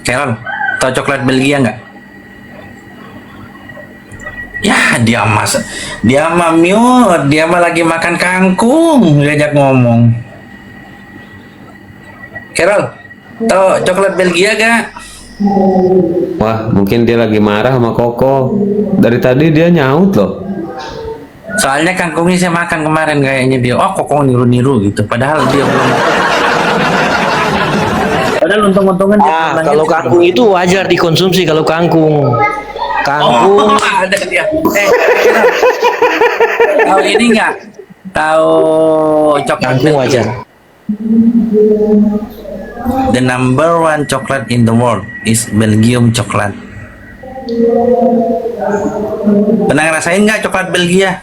Carol, tahu coklat Belgia nggak? Ya, dia mah mute, dia mah lagi makan kangkung, diajak ngomong. Carol, tahu coklat Belgia gak? Wah, mungkin dia lagi marah sama Koko. Dari tadi dia nyaut loh. Soalnya kangkungnya saya makan kemarin, kayaknya dia, oh Koko niru-niru gitu. Padahal dia belum. Padahal untung-untungan dia Ah, pulangnya kalau sebelum. kangkung itu wajar dikonsumsi kalau kangkung. Kangkung Oh, ada dia. Carol, tahu ini nggak? Tahu coklat kangkung Belgia? wajar. The number one chocolate in the world is Belgium coklat. Pernah ngerasain nggak coklat Belgia?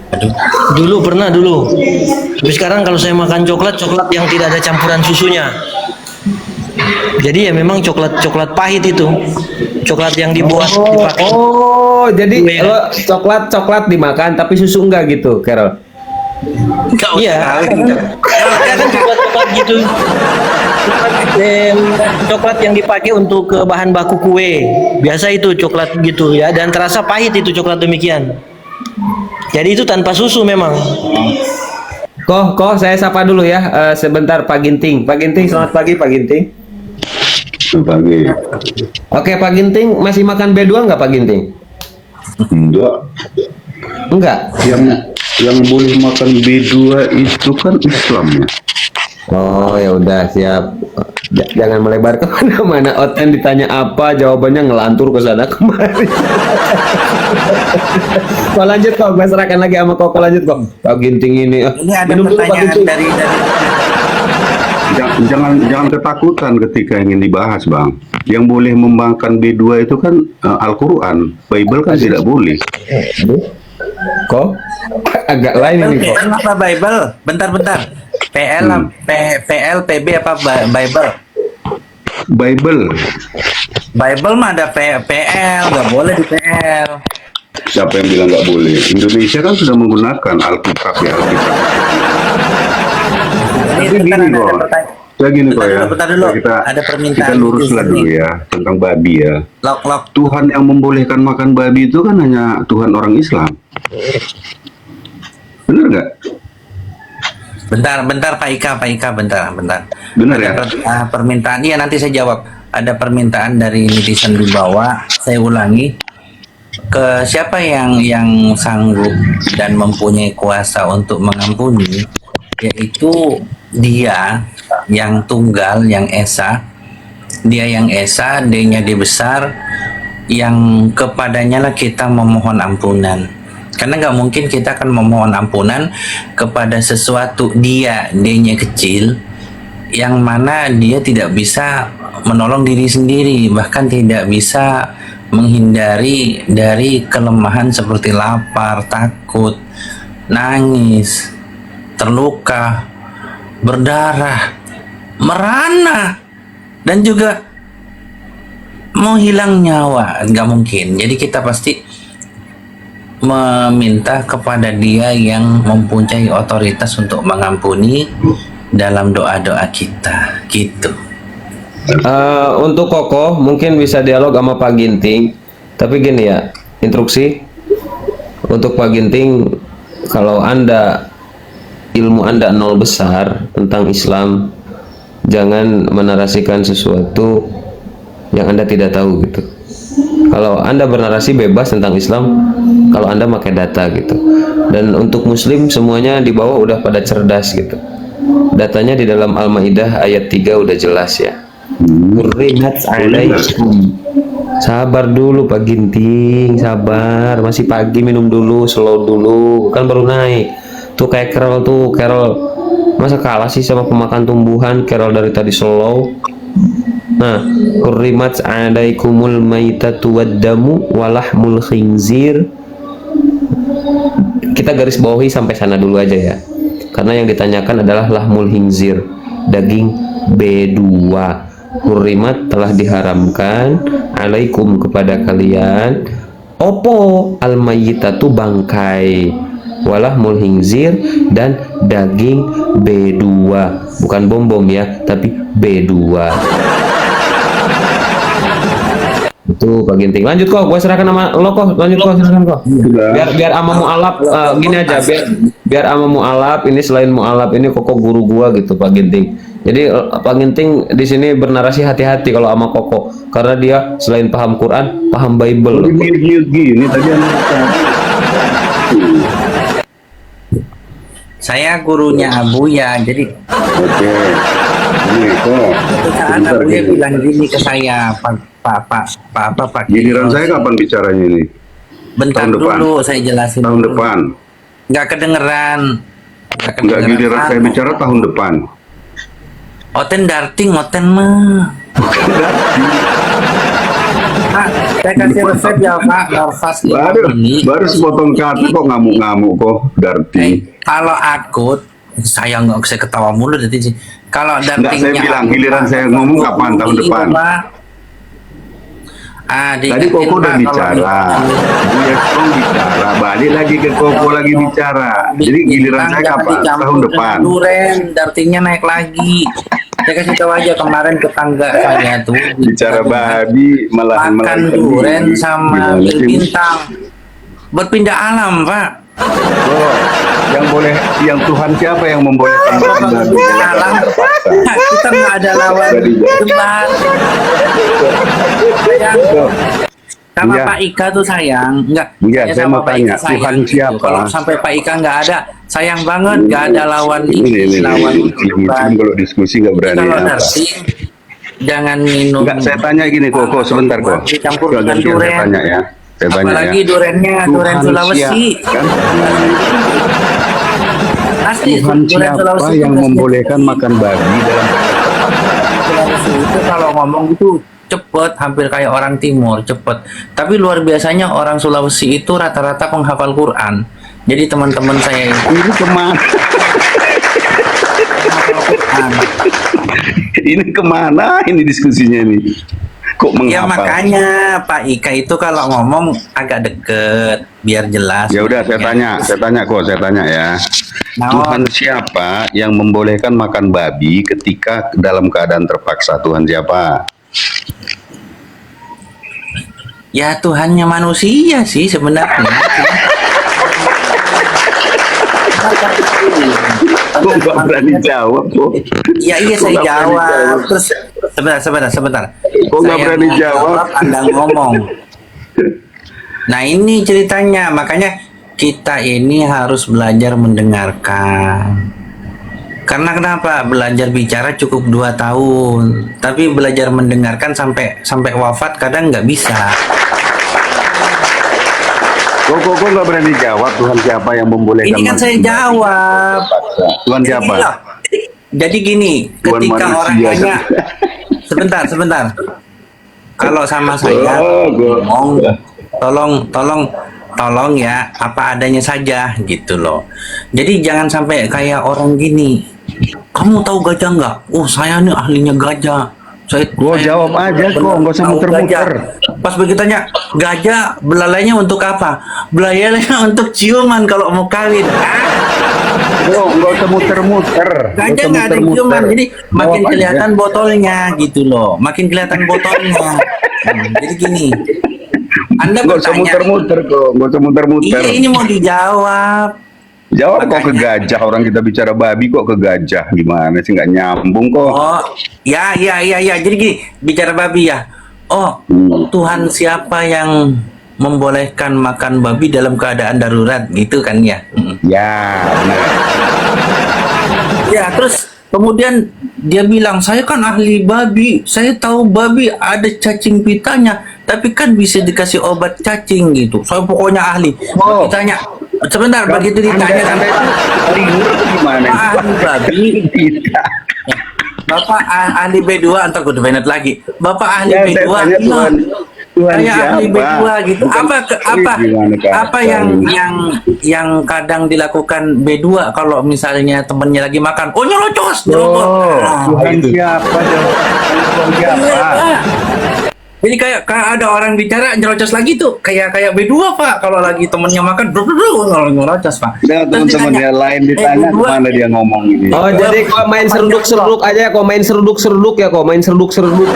Aduh, Dulu pernah dulu. Tapi sekarang kalau saya makan coklat, coklat yang tidak ada campuran susunya. Jadi ya memang coklat pahit itu. Coklat yang dibuat dipakai. Oh, jadi Kue. lo coklat dimakan tapi susu enggak gitu, Carol? nggak usah Iya. kawin. Ada kan coklat gitu. Coklat yang dipakai untuk ke bahan baku kue. Biasa itu coklat gitu ya, dan terasa pahit itu coklat demikian. Jadi itu tanpa susu memang. Kok saya sapa dulu ya, sebentar Pak Ginting. Pak Ginting, selamat pagi Pak Ginting. Pagi. Oke Pak Ginting, masih makan B2 nggak Pak Ginting? Enggak. Enggak. Yang boleh makan B2 itu kan Islam ya. Oh ya udah siap. Jangan melebar kemana-mana. Oten ditanya apa, jawabannya ngelantur ke sana kemari. Kok lanjut kok, gue serahkan lagi sama kok lanjut kok. Pak Ginting ini. Ini ada Minum dulu, Pak pertanyaan Ginting. dari Jangan ketakutan ketika ingin dibahas, Bang. Yang boleh membangkan B2 itu kan Al-Quran. Bible kan tidak boleh. Kok agak lain ini kok. PL apa Bible? Bentar. PL, PB apa Bible? Bible. Bible mah ada PL, nggak boleh di PL. Siapa yang bilang nggak boleh? Indonesia kan sudah menggunakan Alkitab ya, Alkitab. Tapi gini kok. Ya gini kok ya. Bentar dulu. Kita Ada permintaan kita luruslah netizen dulu nih. ya tentang babi ya. Lok. Tuhan yang membolehkan makan babi itu kan hanya Tuhan orang Islam. Bener nggak? Bentar Pak Ika, bentar. Benar Ada ya? permintaan, iya nanti saya jawab. Ada permintaan dari netizen di bawah, saya ulangi. Ke siapa yang sanggup dan mempunyai kuasa untuk mengampuni, yaitu dia yang tunggal, yang esa, dia yang esa, D-nya D besar, yang kepadanya lah kita memohon ampunan. Karena nggak mungkin kita akan memohon ampunan kepada sesuatu dia, D-nya kecil, yang mana dia tidak bisa menolong diri sendiri, bahkan tidak bisa menghindari dari kelemahan seperti lapar, takut, nangis, terluka, berdarah, merana, dan juga mau hilang nyawa. Nggak mungkin. Jadi kita pasti meminta kepada dia yang mempunyai otoritas untuk mengampuni dalam doa-doa kita, gitu. Untuk Koko mungkin bisa dialog sama Pak Ginting. Tapi gini ya, instruksi untuk Pak Ginting, kalau ilmu Anda nol besar tentang Islam, jangan menarasikan sesuatu yang Anda tidak tahu gitu. Kalau Anda bernarasi bebas tentang Islam, kalau Anda pakai data gitu. Dan untuk Muslim semuanya di bawah udah pada cerdas gitu. Datanya di dalam Al-Maidah ayat 3 udah jelas ya. Hurrimat alaikum. Sabar dulu Pak Ginting, sabar. Masih pagi, minum dulu, slow dulu. Kan baru naik. Tuh kayak Carol masa kalah sih sama pemakan tumbuhan. Carol dari tadi slow. Nah, hurrimat alaikumul maitatu waddamu walahmul khinzir. Kita garis bawahi sampai sana dulu aja ya. Karena yang ditanyakan adalah lahmul khinzir, daging B2. Hurrimat telah diharamkan alaikum kepada kalian. Opo al-maitatu bangkai, walahmul khinzir dan daging B2. Bukan bom ya, tapi B2. Itu Pak Ginting. Lanjut kok, gua serahkan sama lo kok. Lanjut kok, serahkan kok. Sudah. Biar ama mualaf gini aja, biar ama mualaf ini selain mualaf ini Koko guru gua gitu Pak Ginting. Jadi Pak Ginting di sini bernarasi hati-hati kalau sama Koko karena dia selain paham Quran, paham Bible. Gini tadi anak Saya gurunya Abuya, jadi Oke. Ini kok. suatu saat Sebentar, Abuya gini. bilang gini ke saya, Pak Giliran Kiros. saya kapan bicaranya ini? Bentar tahun depan. dulu, saya jelasin Tahun dulu. depan. Nggak kedengeran. Enggak giliran saya bicara tahun depan. Oten darting, oten mah. Pak, saya kasih resep ya Pak, Norfas ini. Baru sepotong kata kok ngamuk-ngamuk kok Darti. Kalau akut, saya nggak saya ketawa mulu dari sini. Kalau Enggak, saya dartingnya bilang akut, giliran Pak, saya ngomong kapan tahun ini, depan. Bapak. Tadi Koko udah bicara, dia Koko bicara, balik lagi ke Koko lagi bicara. Jadi giliran saya kapan? Tahun depan. Duren, dartingnya naik lagi. Saya kasih tahu aja kemarin tetangga saya tuh Bicara babi malah makan duren sama bintang, berpindah alam Pak. Oh, yang boleh, yang Tuhan siapa yang membolehkan makan babi? Alam kita nggak ada lawan debat. Sayang, sama Iya. Pak Ika tuh sayang, enggak? Iya, saya sama mau Pak tanya, Ika sayang. Tuhan siapa? Kalau sampai Pak Ika nggak ada, sayang banget nggak ada lawan Ini lawan Muslim debat. kalau diskusi nggak berani Kalau apa. darting, jangan minum. Enggak, saya tanya gini Koko, sebentar kok. Dicampur Gantian dengan saya duren. tanya ya. Saya tanya Apalagi ya. durennya duren Tuhan Sulawesi. kan? Asli Tuhan duren siapa Sulawesi yang itu membolehkan makan babi dalam Sulawesi itu kalau ngomong itu cepet, hampir kayak orang timur, cepet. Tapi luar biasanya orang Sulawesi itu rata-rata penghafal Quran. Jadi teman-teman saya itu ini kemana? penghafal Quran. Ini kemana ini diskusinya ini? Kok Ya menghafal? makanya Pak Ika itu kalau ngomong agak deket, biar jelas. Ya udah saya tanya kok, saya tanya ya. Nah, Tuhan siapa yang membolehkan makan babi ketika dalam keadaan terpaksa? Tuhan siapa? ya Tuhannya manusia sih sebenarnya. Kok nggak berani jawab kok? Ya iya Kok saya nggak berani jawab. Terus sebentar. Kok nggak Saya berani mau jawab? Anda ngomong. Nah ini ceritanya, makanya kita ini harus belajar mendengarkan. Karena kenapa? Belajar bicara cukup 2 tahun, tapi belajar mendengarkan sampai wafat kadang nggak bisa. Kok nggak berani jawab Tuhan siapa yang membolehkan? Ini kan makan saya babi jawab. terpaksa? Tuhan Jadi siapa? gini loh. Jadi gini, Tuhan ketika manusia. orang tanya, sebentar. Kalau sama saya ngomong, tolong ya, apa adanya saja gitu loh. Jadi jangan sampai kayak orang gini. Kamu tahu gajah nggak? Oh saya nih ahlinya gajah. Saya Jawab aja kok, nggak usah tahu muter-muter. gajah. Pas begitu tanya, gajah belalainya untuk apa? Belalainya untuk ciuman kalau mau kawin. Nggak usah muter-muter. Gajah nggak ada ciuman, jadi makin kelihatan botolnya gitu loh, makin kelihatan botolnya. Jadi gini, Anda Nggak usah bertanya, muter-muter kok, nggak usah muter-muter. iya ini mau dijawab. Jawab kok ke Makanya. gajah, orang kita bicara babi kok ke gajah, gimana sih, nggak nyambung kok. Oh, ya. Jadi gini, bicara babi ya. Oh, Tuhan siapa yang membolehkan makan babi dalam keadaan darurat gitu kan ya? Ya, benar. Ya, terus kemudian dia bilang, saya kan ahli babi, saya tahu babi ada cacing pitanya, tapi kan bisa dikasih obat cacing gitu. Saya pokoknya ahli. Oh. Ditanya, sebentar, begitu ditanya Anda sama itu lingur atau gimana? Pak ahli babi, Tidak. Bapak ahli B2, antar gue devenet lagi. Bapak ahli Ya, B2, saya tanya iya. Tuhan Saya ahli siapa? B2 gitu. Bukan gimana, Kak? Apa yang kadang dilakukan B2 kalau misalnya temennya lagi makan, oh nyerocos. Tuhan siapa? Tuhan siapa? Iya, jadi kayak ada orang bicara nyerocos lagi tuh, kayak B2 Pak, kalau lagi temennya makan, nyerocos Pak. Nah, Terus teman-teman ditanya, yang lain ditanya B2, kemana dia ngomong ini. Oh, jadi kok main seruduk-seruduk aja ya, kok main seruduk-seruduk ya, kok main seruduk-seruduk.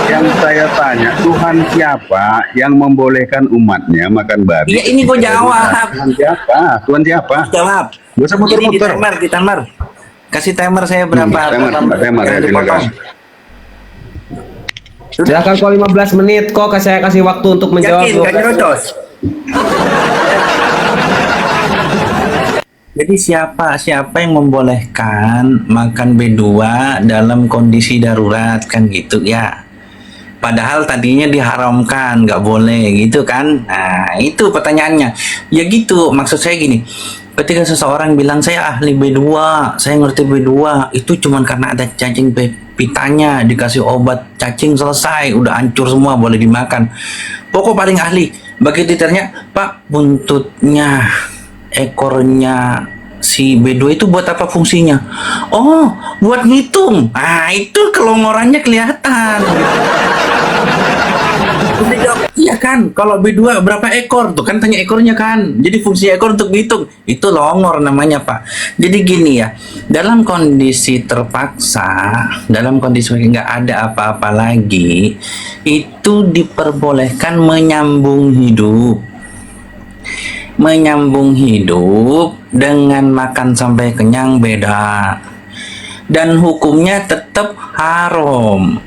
Yang saya tanya, Tuhan siapa yang membolehkan umatnya makan babi? Iya, ini gua jawab. Tuhan siapa? Tuhan siapa? Jawab. Gak usah Ini muter-muter. di timer. Kasih timer saya berapa? Timer, ya, silakan. Silakan kok 15 menit kok, saya kasih waktu untuk menjawab. Yakin, gak nyerocos. Jadi siapa yang membolehkan makan B2 dalam kondisi darurat kan gitu ya? Padahal tadinya diharamkan, nggak boleh gitu kan? Nah itu pertanyaannya. Ya gitu, maksud saya gini. Ketika seseorang bilang saya ahli B2, saya ngerti B2, itu cuman karena ada cacing pitanya, dikasih obat cacing selesai, udah hancur semua, boleh dimakan. Pokok paling ahli. Begitu ditanya, Pak, buntutnya, ekornya si B2 itu buat apa fungsinya? Oh, buat ngitung. Ah, itu kelongorannya kelihatan. Udah jawab, iya kan, kalau B2 berapa ekor tuh kan, tanya ekornya kan, jadi fungsi ekor untuk dihitung, itu longor namanya Pak. Jadi gini ya, dalam kondisi terpaksa, dalam kondisi nggak ada apa-apa lagi, itu diperbolehkan menyambung hidup dengan makan sampai kenyang beda, dan hukumnya tetap haram.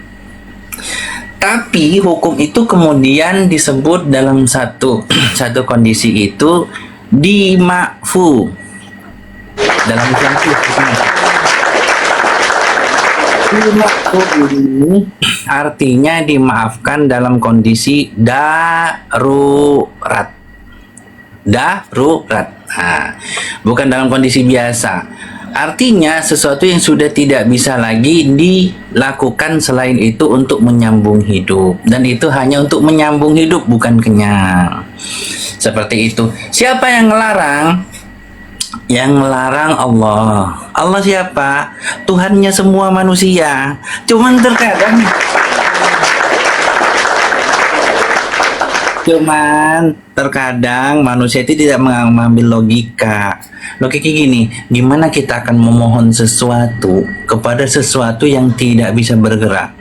Tapi hukum itu kemudian disebut dalam satu kondisi itu dimakfu dalam Islam itu. Dimakfu ini artinya dimaafkan dalam kondisi darurat. Nah, bukan dalam kondisi biasa. Artinya sesuatu yang sudah tidak bisa lagi dilakukan selain itu untuk menyambung hidup, dan itu hanya untuk menyambung hidup, bukan kenyang. Seperti itu. Siapa yang ngelarang? Yang ngelarang Allah. Allah siapa? Tuhannya semua manusia. Cuman terkadang manusia itu tidak mengambil logika. Logika gini, gimana kita akan memohon sesuatu kepada sesuatu yang tidak bisa bergerak?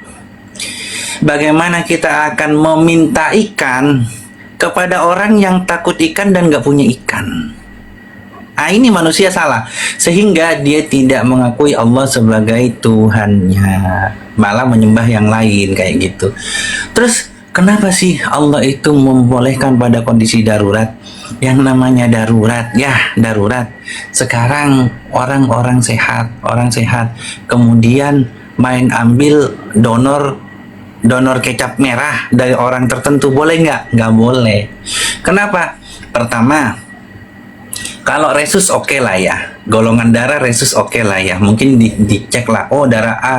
Bagaimana kita akan meminta ikan kepada orang yang takut ikan dan nggak punya ikan? Ah, ini manusia salah, sehingga dia tidak mengakui Allah sebagai Tuhannya, malah menyembah yang lain kayak gitu. Terus kenapa sih Allah itu membolehkan pada kondisi darurat? Yang namanya darurat, ya darurat. Sekarang orang sehat, kemudian main ambil donor kecap merah dari orang tertentu, boleh nggak? Nggak boleh. Kenapa? Pertama, kalau resus oke lah ya, golongan darah resus oke lah ya, mungkin dicek lah, oh darah A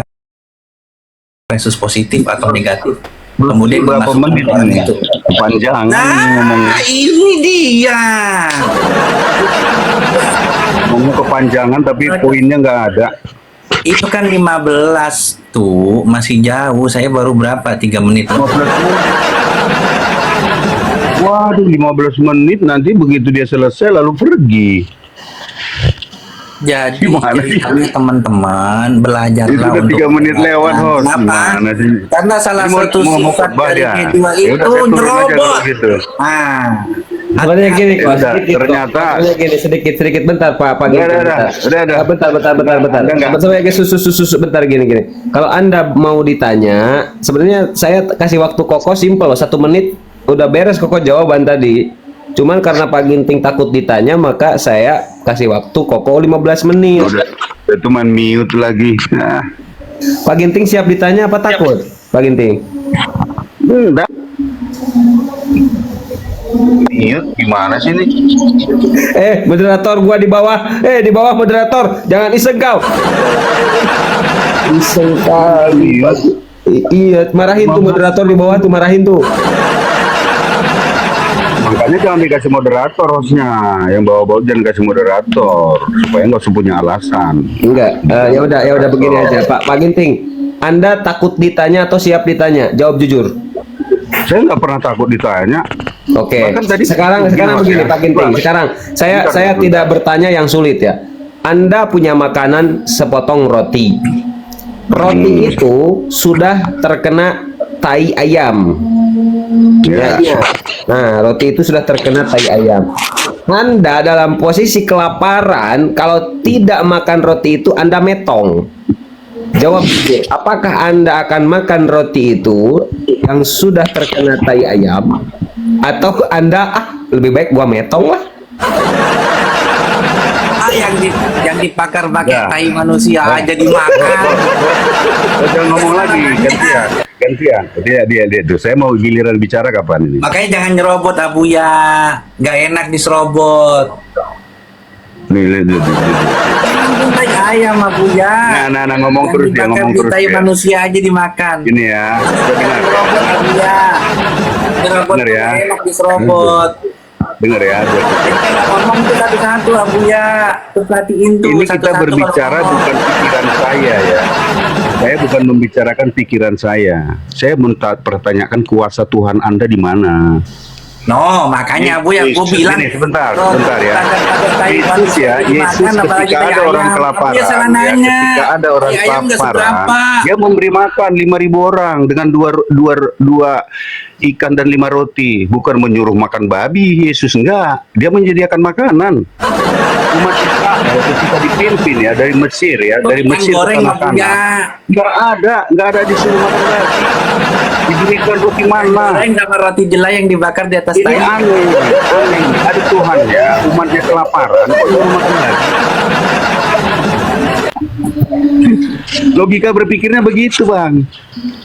resus positif atau negatif. Kemudian berapa menit ini? Kepanjangan ngomong. Nah, ini dia. Ngomong kepanjangan tapi poinnya nggak ada. Itu kan 15 tuh, masih jauh. Saya baru berapa? 3 menit. 15 menit. Waduh, 15 menit nanti begitu dia selesai lalu pergi. Jadi Gimana sih? teman-teman belajarlah Itu udah untuk 3 menit lewat, host. Kenapa? Gimana sih? Karena salah Ini satu mau sifat khotbah dari ya? B2 Ya udah, itu saya turun aja nyerobot. kalau gitu. Ah, Sebenarnya gini kok, Udah, sedikit kok. ternyata- Sebenarnya gini, sedikit bentar Pak Ginting, bentar. udah. Bentar. Enggak. Sebentar kayak susu bentar gini. Kalau Anda mau ditanya, sebenarnya saya kasih waktu Koko simpel loh, 1 menit udah beres Koko jawaban tadi. Cuman karena Pak Ginting takut ditanya, maka saya kasih waktu Koko 15 menit. Udah itu main mute lagi. Nah, Pak Ginting siap ditanya apa takut? Pak Ginting. udah. Mute gimana sih ini? Moderator gua di bawah. Di bawah moderator. Jangan iseng kau. Iseng kali. Iya, marahin tuh moderator di bawah tuh, marahin tuh. Makanya jangan dikasih moderator hostnya, yang bawa-bawa jangan kasih moderator supaya nggak usah punya alasan. Enggak. Ya udah begini aja, Pak Ginting. Anda takut ditanya atau siap ditanya? Jawab jujur. Saya nggak pernah takut ditanya. Oke. Bahkan tadi Sekarang begini Pak Ginting. Sekarang saya tidak bertanya yang sulit ya. Anda punya makanan sepotong roti. Roti itu sudah terkena tai ayam. Ya. Ya. Nah, roti itu sudah terkena tai ayam. Anda dalam posisi kelaparan, kalau tidak makan roti itu Anda metong. Jawab, apakah Anda akan makan roti itu yang sudah terkena tai ayam, atau Anda lebih baik gua metong lah. Yang dipakar pakai Ya. tai manusia aja dimakan. Jangan ngomong lagi, gantian. Dia tuh. Saya mau giliran bicara kapan ini? Makanya jangan nyerobot Abuya, nggak enak diserobot. Nih, lihat. Jangan tai ayam Abuya. Nah, ngomong Yang terus dia, dibakar ngomong di terus tai dia. manusia aja dimakan. Gini ya, Jangan nyerobot Abuya. Nyerobot Bener ya. tuh enak diserobot. dengar ya. Kita ngomong tuh satu-satu Abuya, tuh perhatiin tuh Ini kita satu-satu berbicara kalau ngomong. bukan pikiran saya ya. Saya bukan membicarakan pikiran saya. Saya pertanyakan kuasa Tuhan Anda di mana. No, makanya Abuya, gue Yesus, bilang. ini, sebentar Bro, ya. tai Yesus manusia ya, dimakan, Yesus apalagi ketika tai ada orang ayam. kelaparan, Abuya salah ya, nanya. ketika ada orang Tai ayam nggak kelaparan, seberapa. dia memberi makan 5.000 orang dengan dua ikan dan 5 roti, bukan menyuruh makan babi. Yesus enggak, dia menyediakan makanan. Umat Israel ketika dipimpin ya dari Mesir ya, dari Ikan Mesir goreng ke Abuya. Kanan, nggak ada disuruh makan babi. Diberikan roti mana? Goreng sama roti jelai yang dibakar di atas Ini tai. aneh. Ada Tuhan ya, umatnya kelaparan, kok nyuruh makan lagi? Logika berpikirnya begitu, Bang.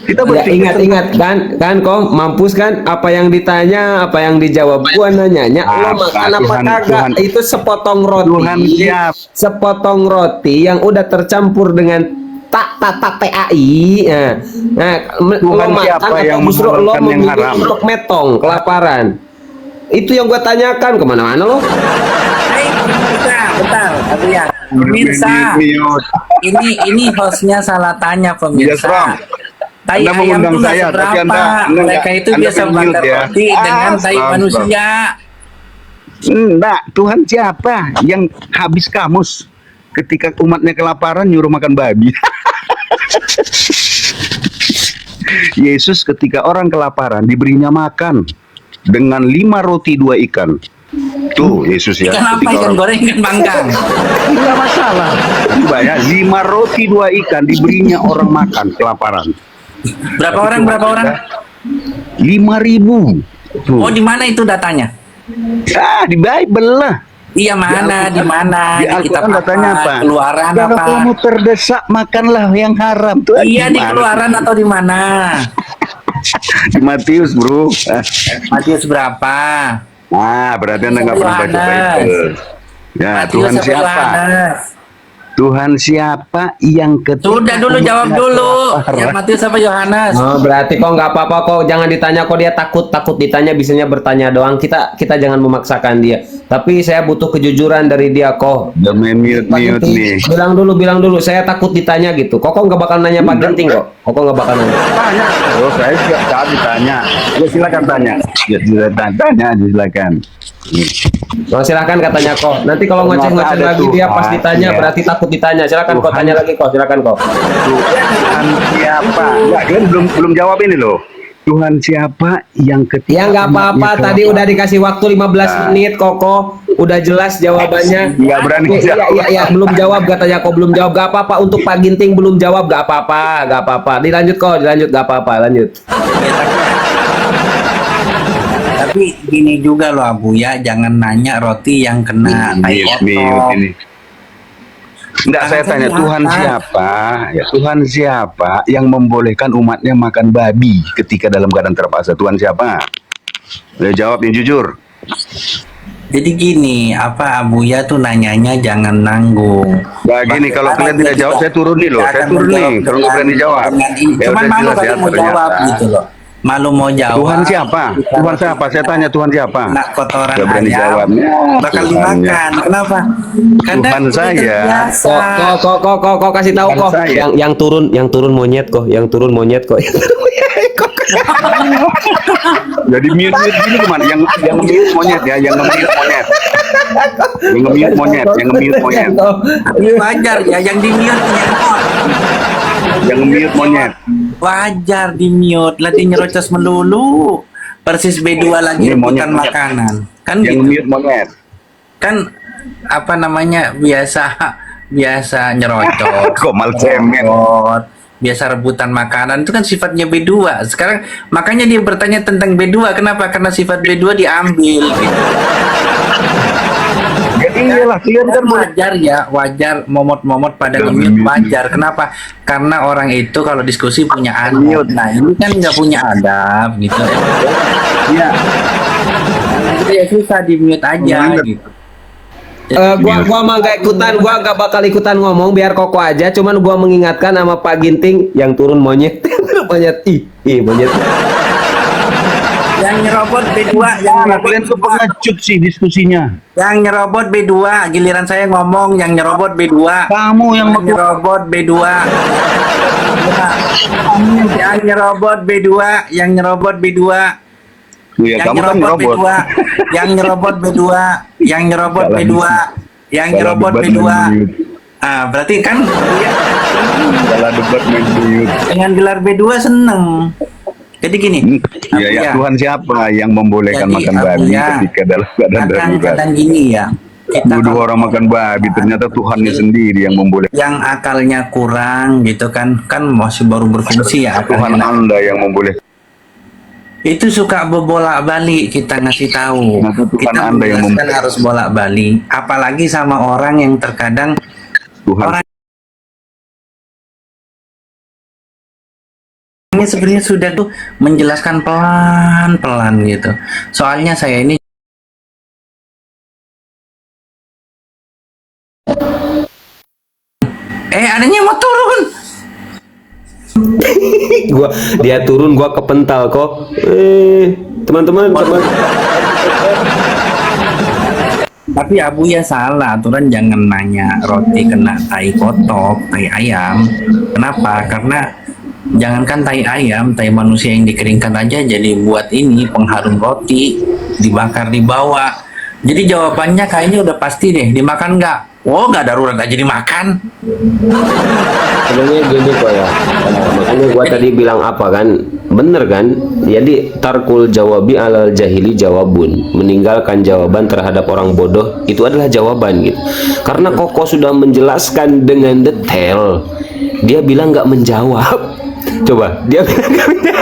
Kita Ya, berpikir ingat kan kok mampus kan apa yang ditanya, apa yang dijawab. Gua nanyanya lo Apa, makan apa Tuhan, kagak? Tuhan. Itu sepotong roti. Tuhan siap. Sepotong roti yang udah tercampur dengan TAI. Nah, Tuhan lo siapa makan yang atau justru lo menghalalkan yang memilih haram? untuk metong kelaparan? Itu yang gua tanyakan, kemana-mana lo? Bentar, Abuya. Pemirsa, ini hostnya salah tanya Yes, pemirsa. Bang. Tai Anda ayam mengundang tuh nggak saya, tapi seberapa. Anda Mereka itu Anda biasa mute bakar ya. roti dengan tai Bang, manusia. Enggak, Tuhan siapa yang habis kamus ketika umatnya kelaparan nyuruh makan babi? Yesus ketika orang kelaparan diberinya makan dengan 5 roti 2 ikan. Tuh Yesus ya. Ikan apa? ketika Ikan orang- goreng, ikan panggang. Enggak masalah. Coba ya, 5 roti 2 ikan diberinya orang makan kelaparan. Berapa orang? 5.000. Tuh. Oh, di mana itu datanya? Di Bible lah. Iya, mana? Di mana? Di Di kitab Al-Quran datanya apa? Keluaran Kalau apa? kamu terdesak, makanlah yang haram. Tuh, Iya, di gimana? Keluaran atau di mana? Di Matius, bro. Matius berapa? Berarti Anda nggak pernah baca Yohanes. Bible. Ya, Matius Tuhan apa siapa? Yohanes? Tuhan siapa yang ketika Sudah dulu, jawab umatnya dulu. kelaparan? Yang Matius apa Yohanes? Oh, berarti kok nggak apa-apa kok, jangan ditanya kok, dia takut ditanya, bisanya bertanya doang. Kita jangan memaksakan dia. Tapi saya butuh kejujuran dari dia kok. Udah mute nih. Bilang dulu, saya takut ditanya gitu. Kok nggak bakal nanya Pak Genting kok? Kok nggak bakal nanya? Tanya. Oh, saya siap saat ditanya. Ya silakan tanya. Ya silakan. Oh, silakan katanya kok. Nanti kalau ngoceh-ngoceh Ada lagi dia pas Tuhan, ditanya ya. berarti takut ditanya. Silakan kok, Tuhan. tanya lagi kok. Silakan kok. Tuhan siapa? Enggak, kalian belum jawab ini loh. Tuhan siapa yang ketika Ya nggak apa-apa, umatnya tadi kelaparan? udah dikasih waktu 15 menit Koko. Udah jelas jawabannya. Nggak berani jawab. Iya, belum jawab katanya kok, belum jawab. Gak apa-apa, untuk Pak Ginting belum jawab, gak apa-apa. Dilanjut kok, gak apa-apa, lanjut. Tapi gini juga loh Abuya, jangan nanya roti yang kena tai otot. ini. Enggak, saya tanya Tuhan siapa? Ya, Tuhan siapa yang membolehkan umatnya makan babi ketika dalam keadaan terpaksa? Tuhan siapa? Ya, jawab yang jujur. Jadi gini, apa Abuya tuh nanyanya jangan nanggung. Nah, gini, kalau kalian tidak jawab, saya turun nih loh. Tidak Saya akan turun nih, menjawab kalau nggak berani jawab. dengan ini. Ya Cuman udah malu jelas kali ya, mau jawab ternyata. gitu loh. Malu mau jawab. Tuhan siapa? Tuhan siapa? Saya tanya Tuhan siapa? Nak kotoran Nggak berani ayam jawabnya. bakal Tuhannya. dimakan. Kenapa? Karena Tuhan udah saya. terbiasa. Kok kasih tahu Bukan kok. saya. Yang turun monyet kok, yang turun monyet kok. Jadi mute gini gimana? Yang nge-mute monyet ya, yang nge-mute monyet. Yang nge-mute monyet, yang nge-mute monyet. Tapi wajar ya, yang di mute nyemot. Yang nge-mute monyet. wajar di mute, lagi nyerocos melulu. Persis B2 lagi Ini monyet, rebutan monyet. makanan. Kan Yang gitu. mute monyet. Kan apa namanya biasa nyerocos, Komal cemen. nyerocos, biasa rebutan makanan itu kan sifatnya B2. Sekarang makanya dia bertanya tentang B2, kenapa? Karena sifat B2 diambil gitu. Jadi iyalah kalian kan boleh. Wajar ya, wajar momot-momot pada nge-mute, wajar. Kenapa? Karena orang itu kalau diskusi punya adab. Nah ini kan nggak punya adab gitu. Iya. Jadi ya susah di mute aja gitu. Gua mah gak ikutan, gua gak bakal ikutan ngomong biar Koko aja. Cuman gua mengingatkan sama Pak Ginting yang turun monyet, monyet, monyet. Yang nyerobot B2, Nah, kalian tuh pengecut sih diskusinya. yang nyerobot B2, giliran saya ngomong yang nyerobot B2. Kamu yang nyerobot B2. Yang nyerobot B2, yang nyerobot B2. ya, Yang kamu kan nyerobot robot. B2, yang nyerobot B2, yang nyerobot Salah B2, di- yang salah nyerobot debat B2. main mute. Ah, berarti kan Salah debat main mute. dengan gelar B2 seneng. Jadi gini, Ya, ya, Abuya, Tuhan siapa yang membolehkan Jadi, makan babi Abuya, ketika dalam keadaan darurat? kadang-kadang gini ya, kita Dua kalau orang makan babi, ternyata Tuhannya sendiri yang membolehkan. yang akalnya kurang gitu kan masih baru berfungsi ya Tuhan akalnya. Anda yang membolehkan. Itu suka berbolak-balik kita ngasih tahu. Ternyata Tuhan Kita Anda yang menjelaskan harus bolak-balik, apalagi sama orang yang terkadang Tuhan. orangnya sebenarnya sudah tuh menjelaskan pelan-pelan gitu. Soalnya saya ini adanya mau turun. Dia turun, gua kepental kok. Teman-teman, Tapi Abuya salah, aturan jangan nanya roti kena tai kotok, tai ayam. Kenapa? Karena jangankan tai ayam, tai manusia yang dikeringkan aja jadi buat ini pengharum roti, dibakar dibawa. Jadi jawabannya kayaknya udah pasti deh, dimakan nggak? Oh nggak darurat aja dimakan. sebenarnya gini kok ya. Makanya gua tadi bilang apa kan? Bener kan? Jadi tarkul jawabi alal jahili jawabun. Meninggalkan jawaban terhadap orang bodoh itu adalah jawaban gitu. Karena Koko sudah menjelaskan dengan detail. Dia bilang nggak menjawab. Coba dia bilang nggak menjawab.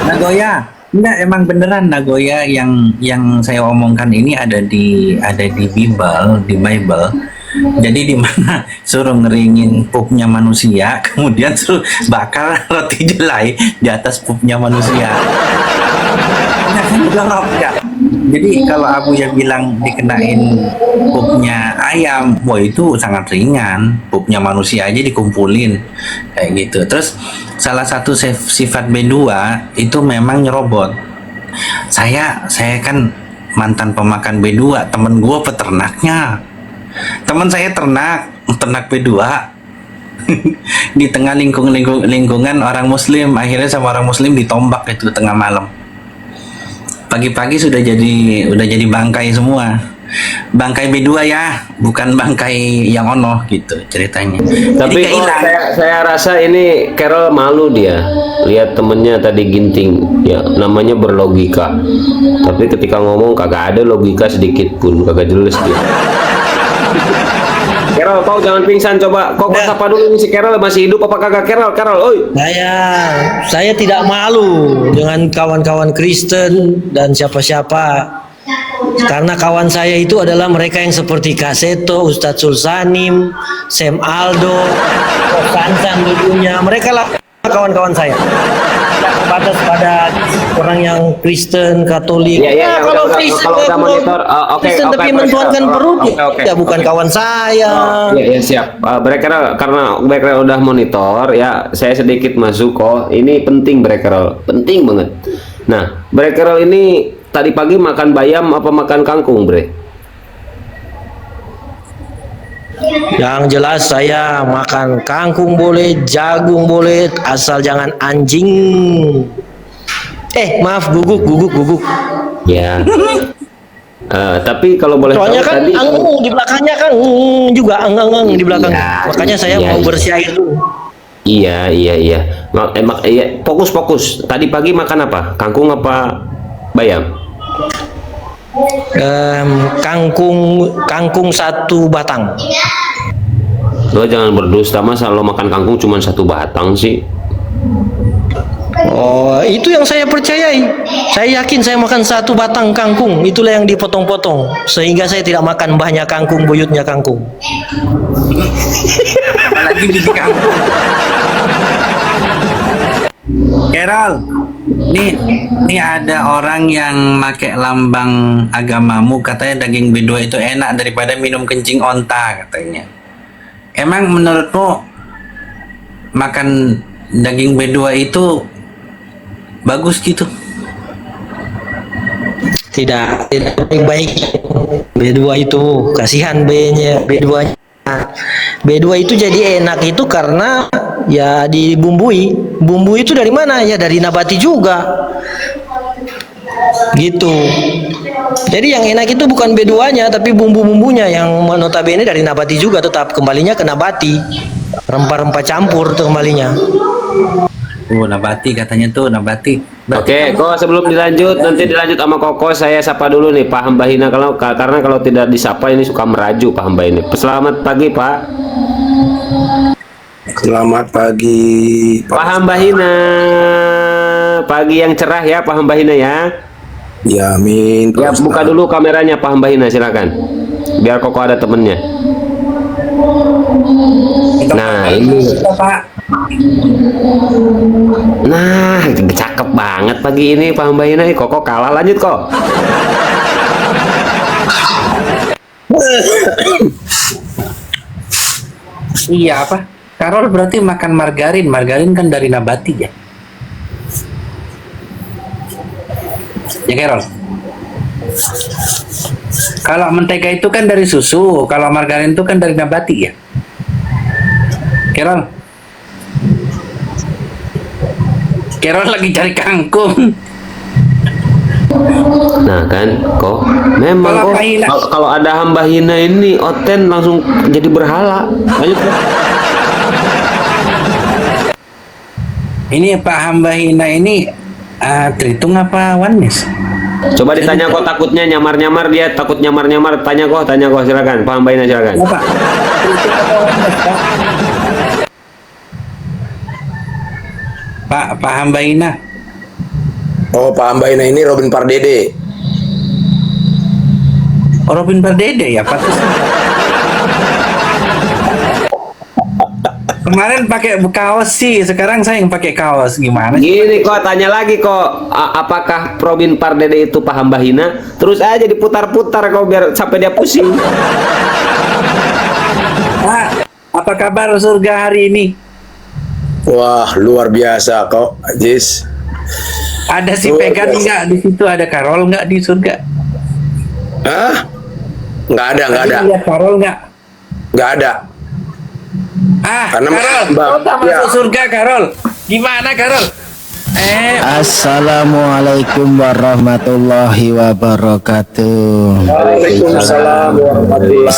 Nagoya, enggak emang beneran Nagoya yang saya omongkan ini ada di Bible, di Bible. Jadi di mana suruh ngeringin pupnya manusia, kemudian suruh bakar roti jelai di atas pupnya manusia. Nah, kan jorok ya. Jadi kalau Abuya bilang dikenain pupnya ayam, wah itu sangat ringan. Pupnya manusia aja dikumpulin kayak gitu. Terus salah satu sifat B2 itu memang nyerobot. Saya kan mantan pemakan B2, temen gue peternaknya. Teman saya ternak B2 di tengah lingkungan orang Muslim, akhirnya sama orang Muslim ditombak itu tengah malam. Pagi-pagi udah jadi bangkai semua. Bangkai B2 ya, bukan bangkai yang ono gitu ceritanya. Tapi Jadi kok kehilang. saya rasa ini Carol malu dia lihat temennya tadi ginting ya, namanya berlogika, tapi ketika ngomong kagak ada logika sedikit pun, kagak jelas dia. Carol, kau jangan pingsan, coba kau sapa dulu nih si Carol masih hidup apa kagak. Carol, oi. Saya tidak malu dengan kawan-kawan Kristen dan siapa-siapa, karena kawan saya itu adalah mereka yang seperti Kak Seto, Ustadz Sulsanim, Sam Aldo, Sansan dulunya. Mereka lah kawan-kawan saya. Tidak terbatas pada orang yang Kristen, Katolik. Ya, kalau udah, Kristen, kalau udah monitor, oke, Kristen tapi mereka, mentuhankan perut, oke. ya bukan kawan saya. Ya siap. Karena Breaker udah monitor ya, saya sedikit masuk kok. Ini penting Breaker, penting banget. Nah, Breaker ini tadi pagi makan bayam apa makan kangkung, Bre? Yang jelas saya makan kangkung boleh, jagung boleh, asal jangan anjing. Maaf, guguk. Ya. Tapi kalau boleh Soalnya tahu kan tadi di belakangnya kan juga ang di belakang. Ya, Makanya saya iya, mau iya. bersyair dulu. Iya, iya, iya. Iya, fokus, fokus. Tadi pagi makan apa? Kangkung apa bayam? Kangkung satu batang. Lo jangan berdusta, masa lo makan kangkung cuma satu batang sih? Oh, itu yang saya percayai. Saya yakin saya makan satu batang kangkung, itulah yang dipotong-potong, sehingga saya tidak makan banyak kangkung, buyutnya kangkung. Apalagi biji kangkung. Carol, nih ada orang yang pakai lambang agamamu, katanya daging bedua itu enak daripada minum kencing onta katanya. Emang menurutmu makan daging bedua itu bagus gitu? Tidak lebih baik B2 itu, kasihan B-nya, B2-nya. B2 itu jadi enak itu karena ya dibumbui. Bumbu itu dari mana? Ya dari nabati juga. Gitu. Jadi yang enak itu bukan B2-nya tapi bumbu-bumbunya yang notabene dari nabati juga, tetap kembalinya ke nabati. Rempah-rempah campur tuh kembalinya. Oh, nabati katanya tuh, nabati. Oke, kok sebelum dilanjut, nanti dilanjut sama Koko, saya sapa dulu nih Pak Hambahina, karena kalau tidak disapa ini suka merajuk Pak Hambahina. Selamat pagi Pak. Selamat pagi, Pak Hambahina. Pagi yang cerah ya Pak Hambahina ya. Ya, amin. Ya, Pak buka Ustaz. dulu kameranya Pak Hambahina, silakan. Biar Koko ada temennya. Nah, ini. Pak. Nah, cakep banget pagi ini Pak Hambahina. Koko kalah, lanjut kok. Iya apa? Carol berarti makan margarin. Margarin kan dari nabati ya. Ya Carol. Kalau mentega itu kan dari susu, kalau margarin itu kan dari nabati ya. Carol. Carol lagi cari kangkung. Nah kan, kok memang Kalau kok Pak Hina- kalau ada Hambahina ini Oten langsung jadi berhala. Lanjut Kok. Ini Pak Hambahina ini Tritung apa Wanes? Coba ditanya kok, takutnya nyamar-nyamar, dia takut nyamar-nyamar. Tanya kok, silakan. Pak Hambahina silakan. Apa? Tritung apa Wanes, Pak? Pak Hambahina. Oh, Pak Ambaina ini Robin Pardede. Oh, Robin Pardede ya, Pak. Kemarin pakai kaos sih, sekarang saya yang pakai kaos. Gimana? Gini kok, tanya lagi kok, apakah Robin Pardede itu Pak Hambahina? Terus aja diputar-putar kok biar sampai dia pusing. Pak, apa kabar surga hari ini? Wah, luar biasa kok, Jis. Ada si Luar Pegan biasa. nggak di situ? Ada Carol nggak di surga? Hah? Nggak ada. Tadi lihat Carol nggak? Nggak ada. Karena Carol, Mbak, kau tak ya. masuk surga, Carol. Gimana, Carol? Assalamualaikum warahmatullahi wabarakatuh. Waalaikumsalam warahmatullahi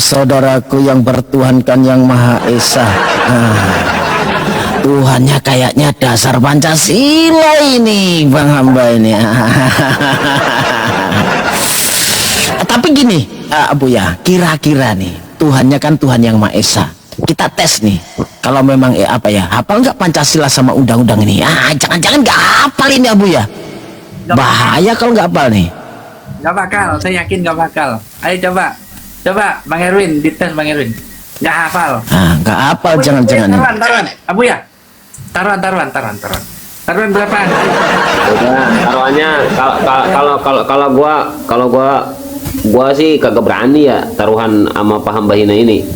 Saudaraku yang bertuhankan yang Maha Esa. Tuhannya kayaknya dasar Pancasila ini, Bang Hamba ini. Tapi gini, Abu ya, kira-kira nih, Tuhannya kan Tuhan yang Maha Esa. Kita tes nih, kalau memang hafal nggak Pancasila sama undang-undang ini? Jangan-jangan nggak hafal ini Abu ya? Bahaya kalau nggak hafal nih. Nggak bakal, saya yakin nggak bakal. Ayo coba, Bang Erwin, dites Bang Erwin. Nggak hafal. Nggak hafal, jangan-jangan nih. Taruhan, Abu ya. Taruhan berapa? Udah, taruhannya kalau gua sih kagak berani ya taruhan sama Pak Hambahina ini.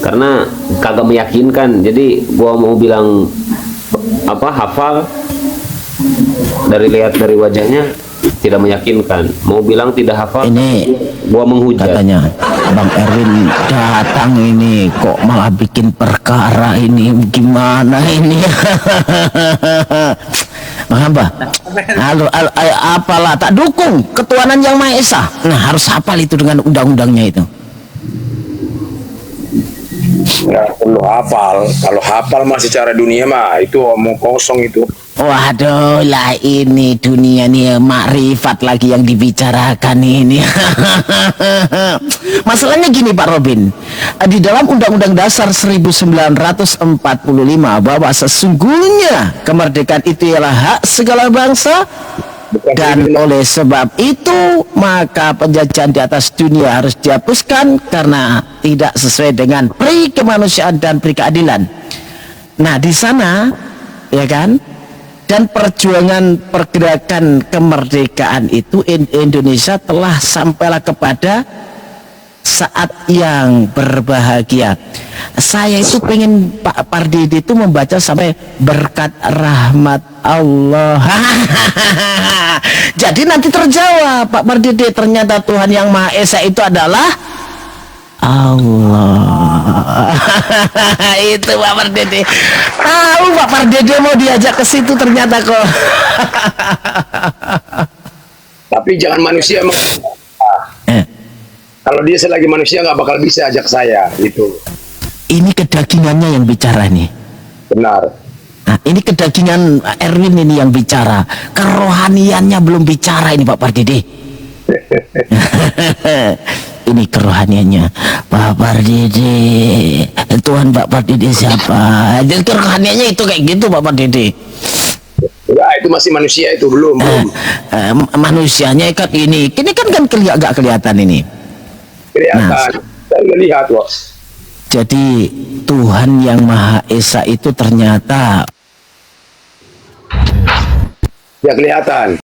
Karena kagak meyakinkan. Jadi gua mau bilang hafal, lihat dari wajahnya tidak meyakinkan. Mau bilang tidak hafal, Ini gua menghujat. katanya Bang Erwin datang ini kok malah bikin perkara ini, gimana ini? Bang Hamba, apalah, tak dukung ketuhanan yang Maha Esa. Nah, harus hafal itu dengan undang-undangnya itu. Nggak perlu hafal. Kalau hafal mah secara dunia mah itu omong kosong itu. Waduh, lah ini dunia nih makrifat lagi yang dibicarakan ini. Masalahnya gini Pak Robin, di dalam Undang-Undang Dasar 1945 bahwa sesungguhnya kemerdekaan itu ialah hak segala bangsa, dan oleh sebab itu maka penjajahan di atas dunia harus dihapuskan karena tidak sesuai dengan pri kemanusiaan dan pri keadilan. Nah di sana ya kan, dan perjuangan pergerakan kemerdekaan itu Indonesia telah sampailah kepada saat yang berbahagia. Saya itu pengen Pak Pardede itu membaca sampai berkat rahmat Allah. Jadi nanti terjawab Pak Pardede, ternyata Tuhan yang Maha Esa itu adalah Allah. Itu Pak Pardede. Tahu Pak Pardede mau diajak ke situ ternyata kok. Tapi jangan manusia kalau dia selagi manusia nggak bakal bisa ajak saya gitu. Ini kedagingannya yang bicara nih. Benar. Nah, ini kedagingan Erwin ini yang bicara. Kerohaniannya belum bicara ini Pak Pardede. Ini kerohaniannya Pak Pardede. Tuhan Pak Pardede siapa? Jadi kerohaniannya itu kayak gitu Pak Pardede. Ya itu masih manusia itu belum. Manusianya kan ini kan agak kelihatan ini. Kelihatan. Saya udah lihat kok. Jadi Tuhan yang Maha Esa itu ternyata Ya kelihatan.